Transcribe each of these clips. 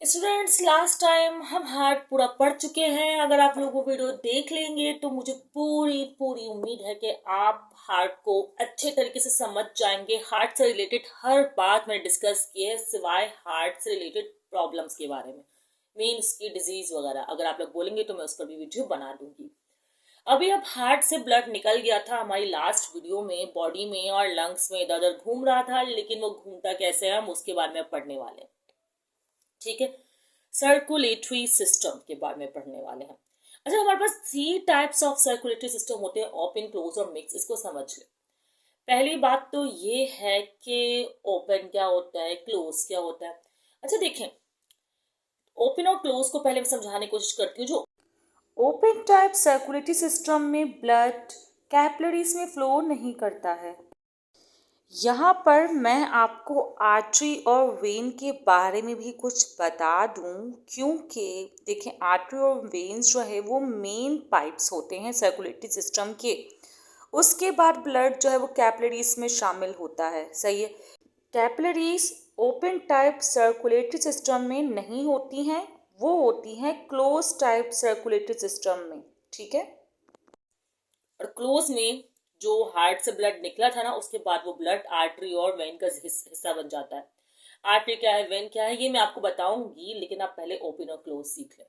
Students, last time हम heart पूरा पढ़ चुके हैं। अगर आप लोग वो वीडियो देख लेंगे तो मुझे पूरी पूरी उम्मीद है कि आप हार्ट को अच्छे तरीके से समझ जाएंगे। हार्ट से रिलेटेड हर बात मैंने डिस्कस की है सिवाय हार्ट से रिलेटेड प्रॉब्लम्स के बारे में, मीन्स की डिजीज वगैरह। अगर आप लोग बोलेंगे तो मैं उस पर भी वीडियो बना दूंगी। अभी अब हार्ट से ब्लड निकल गया था हमारी लास्ट वीडियो में, बॉडी में और लंग्स में इधर उधर घूम रहा था, लेकिन वो घूमता कैसे है हम उसके बारे में पढ़ने वाले हैं। ठीक है, सर्कुलेटरी सिस्टम के बारे में पढ़ने वाले हैं। अच्छा, हमारे पास 3 टाइप्स ऑफ सर्कुलेटरी सिस्टम होते हैं, ओपन, क्लोज और मिक्स। इसको समझ ले। पहली बात तो ये है कि ओपन क्या होता है, क्लोज क्या होता है। अच्छा देखें, ओपन और क्लोज को पहले मैं समझाने की कोशिश करती हूँ। जो ओपन टाइप सर्कुलेटरी सिस्टम में ब्लड कैपिलरीज में फ्लो नहीं करता है। यहाँ पर मैं आपको आर्टरी और वेन के बारे में भी कुछ बता दूँ, क्योंकि देखें आर्टरी और वेन्स जो है वो मेन पाइप्स होते हैं सर्कुलेटरी सिस्टम के। उसके बाद ब्लड जो है वो कैपिलरीज में शामिल होता है। सही है। Capillaries open type circulatory system में नहीं होती हैं, वो होती हैं क्लोज टाइप सर्कुलेटरी सिस्टम में। ठीक है। और क्लोज में जो हार्ट से ब्लड निकला था ना, उसके बाद वो ब्लड आर्टरी और वेन का हिस्सा बन जाता है। आर्टरी क्या है, वेन क्या है, ये मैं आपको बताऊंगी, लेकिन आप पहले ओपन और क्लोज सीख लें।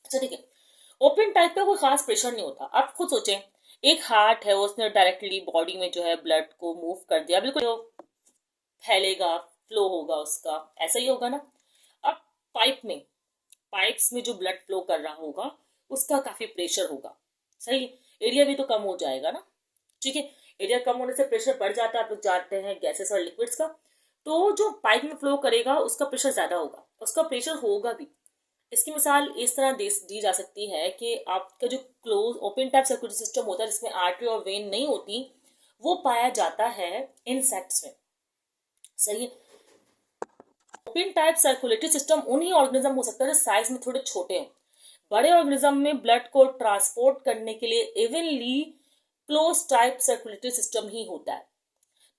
अच्छा ठीक है, ओपन टाइप का कोई खास प्रेशर नहीं होता। आप खुद सोचें, एक हार्ट है, उसने डायरेक्टली बॉडी में जो है ब्लड को मूव कर दिया, बिल्कुल फैलेगा, फ्लो होगा उसका, ऐसा ही होगा ना। अब पाइप में, पाइप्स में जो ब्लड फ्लो कर रहा होगा उसका काफी प्रेशर होगा। सही, एरिया भी तो कम हो जाएगा ना। ठीक है, एरिया कम होने से प्रेशर बढ़ जाता है। आप लोग जानते हैं गैसेस और लिक्विड्स का, तो जो पाइप में फ्लो करेगा उसका प्रेशर ज्यादा होगा, उसका प्रेशर होगा भी। इसकी मिसाल इस तरह दी जा सकती है कि आपका जो close open type circulatory system होता है जिसमें आर्टरी और वेन नहीं होती, वो पाया जाता है इंसेक्ट्स में। सही है। ओपन टाइप सर्कुलेटरी सिस्टम उन्हीं ऑर्गेनिज्म हो सकता है जो साइज में थोड़े छोटे हैं। बड़े ऑर्गेनिज्म में ब्लड को ट्रांसपोर्ट करने के लिए evenly close type circulatory system ही होता है।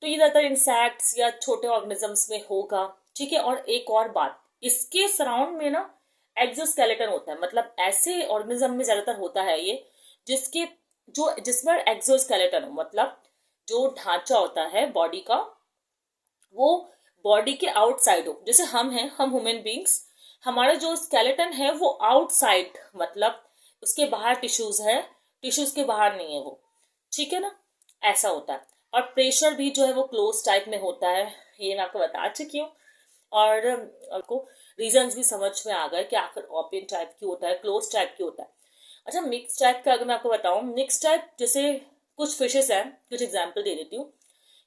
तो ये ज्यादातर इंसेक्ट्स या छोटे ऑर्गेनिजम्स में होगा। ठीक है। और एक और बात, इसके सराउंड में ना एक्सोस्केलेटन होता है, मतलब ऐसे ऑर्गेनिज्म में ज्यादातर होता है ये जिसके जो जिसमें एक्सोस्केलेटन हो, मतलब जो ढांचा होता है बॉडी का वो बॉडी के आउटसाइड हो। जैसे हम हैं, हम ह्यूमन बींग्स, हमारा जो स्केलेटन है वो आउटसाइड, मतलब उसके बाहर टिश्यूज है, टिश्यूज के बाहर नहीं है वो। ठीक है ना, ऐसा होता है। और प्रेशर भी जो है वो क्लोज टाइप में होता है, ये मैं आपको बता चुकी हूँ। और आपको रीजंस भी समझ में आ गए कि आखिर ओपन टाइप की होता है, क्लोज टाइप की होता है। अच्छा, मिक्स टाइप का अगर मैं आपको बताऊं, मिक्स टाइप जैसे कुछ फिशेस हैं, कुछ एग्जाम्पल दे देती हूँ।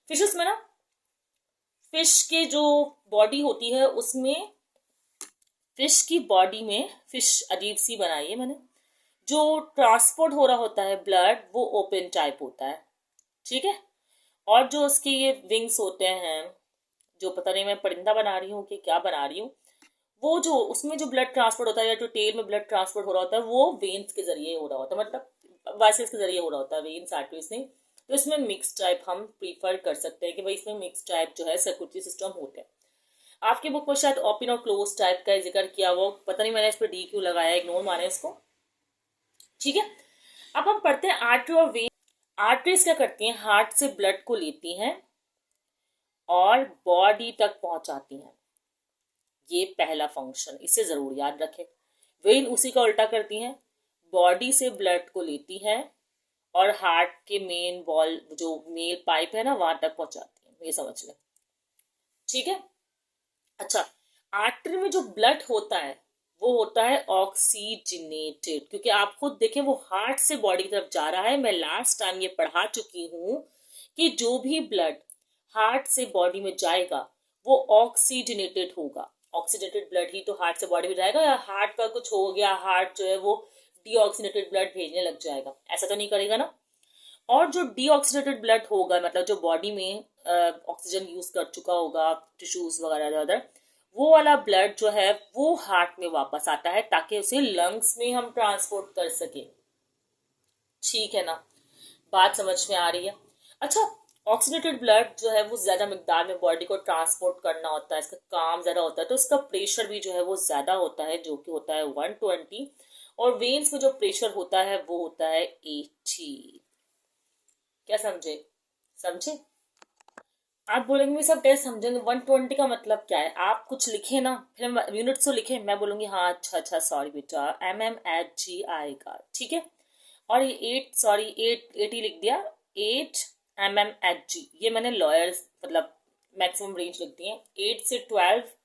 फिशेस में ना, फिश की जो बॉडी होती है उसमें, फिश की बॉडी में, फिश अजीब सी बनाई है मैंने, जो ट्रांसपोर्ट हो रहा होता है ब्लड वो ओपन टाइप होता है। ठीक है। और जो उसके ये विंग्स होते हैं, जो पता नहीं मैं परिंदा बना रही हूँ कि क्या बना रही हूँ, वो जो उसमें जो ब्लड ट्रांसपोर्ट होता है या जो टेल में ब्लड ट्रांसपोर्ट हो रहा होता है वो वेन्स के जरिए हो रहा होता है, मतलब वाइसेस के जरिए हो रहा होता है, वेन्स आर्टरीज नहीं। तो इसमें मिक्स टाइप हम प्रीफर कर सकते हैं कि भाई इसमें मिक्स टाइप जो है सर्कुलेटरी सिस्टम होते हैं। आपकी बुक में शायद ओपन और क्लोज टाइप का जिक्र किया, वो पता नहीं मैंने इस पर डी क्यों लगाया, इग्नोर माने इसको। ठीक है। अब हम पढ़ते हैं आर्टरी और वेन। आर्टरीज क्या करती हैं, हार्ट से ब्लड को लेती हैं और बॉडी तक पहुंचाती हैं। ये पहला फंक्शन, इसे जरूर याद रखें। वेन उसी का उल्टा करती हैं, बॉडी से ब्लड को लेती है और हार्ट के मेन वॉल जो मेल पाइप है ना वहां तक पहुंचाती है। ये समझ लें। ठीक है। अच्छा, आर्टरी में जो ब्लड होता है वो होता है ऑक्सीजनेटेड, क्योंकि आप खुद देखें वो हार्ट से बॉडी की तरफ जा रहा है। मैं लास्ट टाइम ये पढ़ा चुकी हूं कि जो भी ब्लड हार्ट से बॉडी में जाएगा वो ऑक्सीजनेटेड होगा। ऑक्सीजनेटेड ब्लड ही तो हार्ट से बॉडी में जाएगा, या हार्ट का कुछ हो गया, हार्ट जो है वो डीऑक्सीजनेटेड ब्लड भेजने लग जाएगा, ऐसा तो नहीं करेगा ना। और जो डीऑक्सीडेटेड ब्लड होगा, मतलब जो बॉडी में ऑक्सीजन यूज कर चुका होगा, टिश्यूज वगैरह इधर, वो वाला ब्लड जो है वो हार्ट में वापस आता है ताकि उसे लंग्स में हम ट्रांसपोर्ट कर सके। ठीक है ना, बात समझ में आ रही है। अच्छा, ऑक्सीडेटेड ब्लड जो है वो ज्यादा मिकदार में बॉडी को ट्रांसपोर्ट करना होता है, इसका काम ज्यादा होता है, तो इसका प्रेशर भी जो है वो ज्यादा होता है, जो कि होता है 120, और वेन्स में जो प्रेशर होता है वो होता है 80। क्या समझे? समझे? आप बोलेंगे मैं सब कैसे समझेंगे 120 का मतलब क्या है? आप कुछ लिखे ना, फिर हम यूनिट्स तो लिखे, मैं बोलूंगी हाँ अच्छा अच्छा सॉरी बेटा, MMHG आएगा, ठीक है। और ये 8 सॉरी 80 लिख दिया, 8 MMHG, ये मैंने लॉयर्स मतलब मैक्सिमम रेंज लिख दी है। 8 से 12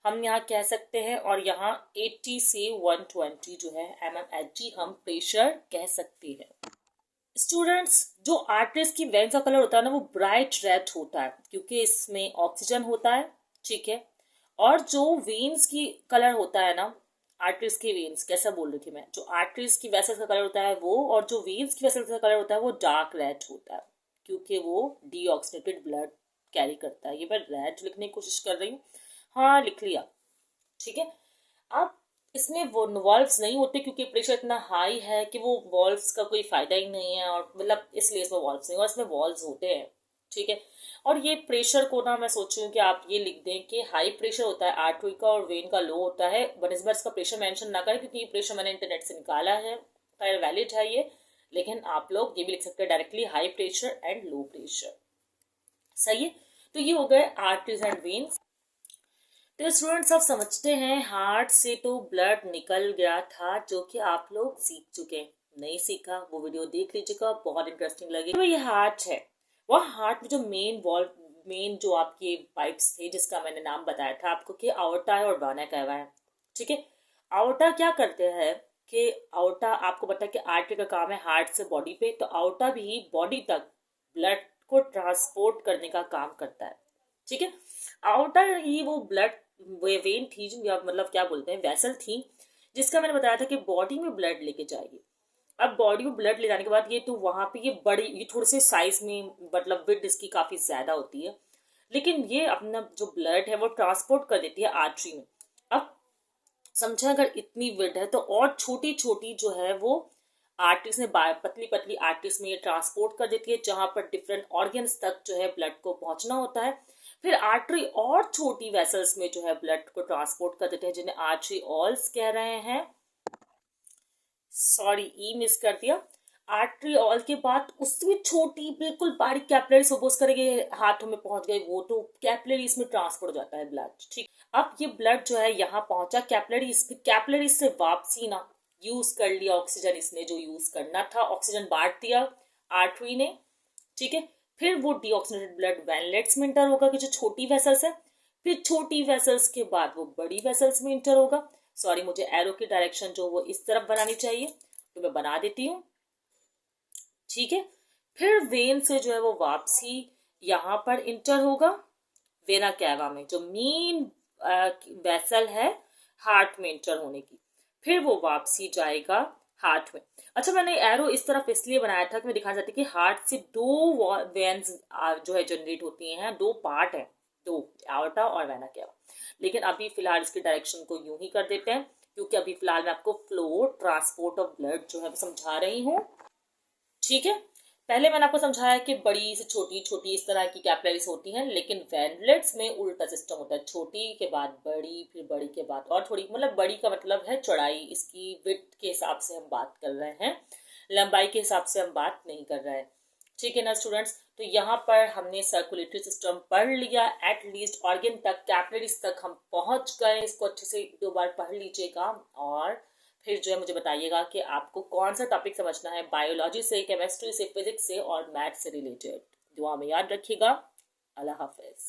हम यहाँ कह सकते हैं, और यहाँ 80 से 120 जो है MMHG हम प्रेशर कह सकते हैं। स्टूडेंट्स, जो आर्टरीज की वेन्स का कलर होता है ना वो ब्राइट रेड होता है, क्योंकि इसमें ऑक्सीजन होता है, ठीक है। और जो वेन्स की कलर होता है ना, आर्टरीज की वेन्स कैसा बोल रही थी मैं, जो आर्टरीज की वेसल्स का कलर होता है वो, और जो वेन्स की वेसल्स का कलर होता है वो डार्क रेड होता है, क्योंकि वो डीऑक्सीडेटेड ब्लड कैरी करता है। ये मैं रेड लिखने की कोशिश कर रही हूँ, हाँ लिख लिया, ठीक है। अब इसमें वो वॉल्व्स नहीं होते, क्योंकि प्रेशर इतना हाई है कि वो वॉल्व्स का कोई फायदा ही नहीं है, और मतलब इसलिए इसमें वॉल्व्स नहीं, और इसमें वॉल्व्स होते हैं, ठीक है। और ये प्रेशर को ना मैं सोच रही हूँ कि आप ये लिख दें कि हाई प्रेशर होता है आर्टरी का और वेन का लो होता है, बट इस बार इसका प्रेशर मेंशन ना करें, क्योंकि ये प्रेशर मैंने इंटरनेट से निकाला है, खैर वैलिड है ये, लेकिन आप लोग ये भी लिख सकते हैं directly, high pressure and low pressure, सही है। तो ये हो गए आर्टरीज एंड वेन्स। तो स्टूडेंट्स आप समझते हैं हार्ट से तो ब्लड निकल गया था, जो कि आप लोग सीख चुके हैं। नहीं सीखा वो वीडियो देख लीजिएगा, बहुत इंटरेस्टिंग लगेगा। ये हार्ट है, वह हार्ट में जो मेन जो आपके पाइप्स थे, जिसका मैंने नाम बताया था आपको कि आवर्टा है और वाना कैवा है, ठीक है। आवर्टा क्या करते हैं कि आवर्टा आपको पता है कि आर्टरी का काम है हार्ट से बॉडी पे, तो आवर्टा भी बॉडी तक ब्लड को ट्रांसपोर्ट करने का काम करता है, ठीक है। आउटर ही वो ब्लड वेन थी, जो मतलब क्या बोलते हैं वेसल थी, जिसका मैंने बताया था कि बॉडी में ब्लड लेके जाएगी। अब बॉडी में ब्लड ले जाने के बाद ये तो वहां पे ये बड़ी, ये थोड़े से साइज में मतलब विड्थ इसकी काफी ज्यादा होती है, लेकिन ये अपना जो ब्लड है वो ट्रांसपोर्ट कर देती है आर्टरी में। अब समझा, अगर इतनी विड्थ है तो और छोटी छोटी जो है वो आर्टरीज में, पतली पतली आर्टरीज में ये ट्रांसपोर्ट कर देती है, जहां पर डिफरेंट ऑर्गन्स तक जो है ब्लड को पहुंचना होता है। फिर आर्टरी और छोटी वेसल्स में जो है ब्लड को ट्रांसपोर्ट कर देते हैं, जिन्हें आर्टरी ऑल्स कह रहे हैं, सॉरी ई मिस कर दिया। आर्टरी ऑल के बाद उसमें छोटी बिल्कुल बारीक कैपिलरी, सपोज करेंगे हाथों में पहुंच गई वो, तो कैपिलरीज में ट्रांसपोर्ट हो जाता है ब्लड, ठीक। अब ये ब्लड जो है यहाँ पहुंचा कैपिलरीज से वापसी ना यूज कर लिया ऑक्सीजन, इसने जो यूज करना था ऑक्सीजन बांट दिया आर्टरी ने, ठीक है। फिर वो डीऑक्सीडेटेड ब्लड वैनलेट्स में इंटर होगा, कि जो छोटी वेसल्स है, फिर छोटी वेसल्स के बाद वो बड़ी वेसल्स में इंटर होगा। सॉरी, मुझे एरो की डायरेक्शन जो वो इस तरफ बनानी चाहिए, तो मैं बना देती हूँ, ठीक है। फिर वेन से जो है वो वापसी यहाँ पर इंटर होगा वेना कैवा में, जो मेन वेसल है हार्ट में इंटर होने की, फिर वो वापसी जाएगा हार्ट में। अच्छा, मैंने एरो इस तरफ इसलिए बनाया था कि मैं दिखाना चाहती कि हार्ट से दो वेन्स जो है जनरेट होती हैं, दो पार्ट है, दो, आवर्टा और वेना कैवा। लेकिन अभी फिलहाल इसकी डायरेक्शन को यूं ही कर देते हैं, क्योंकि अभी फिलहाल मैं आपको फ्लो ट्रांसपोर्ट ऑफ ब्लड जो है समझा रही हूँ, ठीक है। पहले मैंने आपको समझाया कि बड़ी से छोटी छोटी इस तरह की कैपिलरीज होती हैं, लेकिन वैनलेट्स में उल्टा सिस्टम होता है, छोटी के बाद बड़ी, फिर बड़ी के बाद और थोड़ी, मतलब बड़ी का मतलब है चौड़ाई, इसकी विड्थ के हिसाब से हम बात कर रहे हैं, लंबाई के हिसाब से हम बात नहीं कर रहे हैं, ठीक है ना स्टूडेंट्स। तो यहाँ पर हमने सर्कुलेटरी सिस्टम पढ़ लिया, एटलीस्ट ऑर्गन तक, कैपिलरीज तक हम पहुंच गए। इसको अच्छे से 2 बार पढ़ लीजिएगा, और फिर जो है मुझे बताइएगा कि आपको कौन सा टॉपिक समझना है, बायोलॉजी से, केमिस्ट्री से, फिजिक्स से और मैथ से रिलेटेड। दुआ में याद रखिएगा। अल्लाह हाफिज।